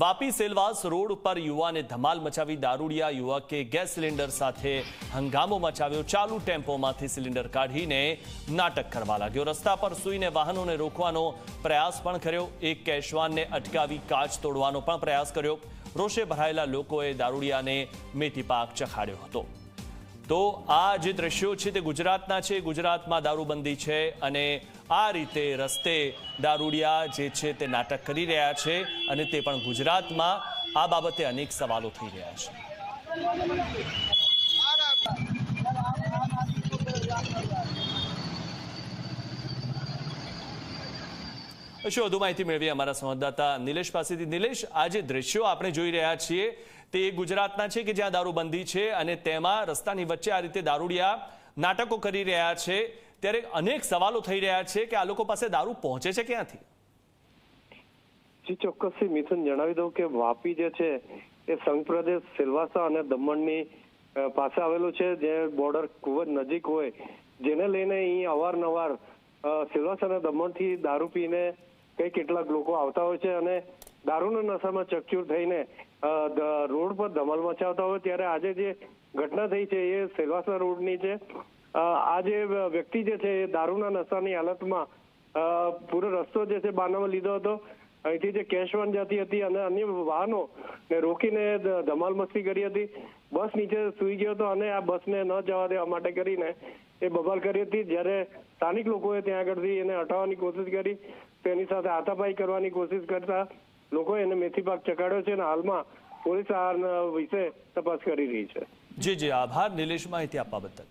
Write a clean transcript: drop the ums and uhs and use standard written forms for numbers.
Vapi Silvassa road પર યુવાને ધમાલ મચાવી દારૂડિયા યુવકે ગેસ સિલિન્ડર સાથે હંગામો મચાવ્યો। ચાલુ ટેમ્પોમાંથી સિલિન્ડર કાઢીને નાટક કરવા લાગ્યો। રસ્તા પર સૂઈને વાહનોને રોકવાનો પ્રયાસ પણ કર્યો। એક કેશવાનને અટકાવી કાચ તોડવાનો પણ પ્રયાસ કર્યો। રોષે ભરાયેલા લોકોએ દારૂડિયાને મેથી પાક ચખાડ્યો હતો। તો આ જે દ્રશ્યો છે તે ગુજરાતના છે। ગુજરાતમાં દારૂબંધી છે અને આ રીતે રસ્તે દારૂડિયા જે છે તે નાટક કરી રહ્યા છે અને તે પણ ગુજરાતમાં। આ બાબતે અનેક સવાલો થઈ રહ્યા છે। વધુ માહિતી મેળવી અમારા સંવાદદાતા નિલેશ પાસેથી। નિલેશ, આ જે દ્રશ્યો આપણે જોઈ રહ્યા છીએ તે ગુજરાતના છે કે જ્યાં દારૂબંધી છે અને તેમાં રસ્તાની વચ્ચે આ રીતે દારૂડિયા નાટકો કરી રહ્યા છે, ત્યારે અનેક સવાલો થઈ રહ્યા છે કે આ લોકો પાસે દારૂ પહોંચે છે ક્યાંથી? જી ચોક્કસથી મિથુન, જણાવી દઉં કે વાપી જે છે એ સંઘ પ્રદેશ સિલવાસા અને દમણની પાસે આવેલું છે, જે બોર્ડર ખૂબ જ નજીક હોય, જેને લઈને અહીં અવારનવાર સિલવાસા અને દમણથી દારૂ પીને કેટલાક લોકો આવતા હોય છે અને દારૂના નશામાં ચકચૂર થઈને રોડ પર ધમાલ મચાવતા હોય। ત્યારે આજે જે ઘટના થઈ છે એ સેલવાસા રોડની છે। આ જે વ્યક્તિ જે છે એ દારૂના નશાની હાલતમાં પૂરો રસ્તો જે છે બાનામાં લીધો હતો। અહીંથી જે કેશવાન જતી હતી અને અન્ય વાહનો ને રોકીને ધમાલ મસ્તી કરી હતી। બસ નીચે સૂઈ ગયો હતો અને આ બસને ન જવા દેવા માટે કરીને એ બબાલ કરી હતી। જ્યારે સ્થાનિક લોકોએ ત્યાં આગળથી એને હટાવવાની કોશિશ કરી, તેની સાથે હાથાપાઈ કરવાની કોશિશ કરતા લોકોએ એને મેથી પાક ચખાડ્યો છે અને હાલમાં પોલીસ આ વિશે તપાસ કરી રહી છે। જી, આભાર નિલેશ, માહિતી આપવા બદલ।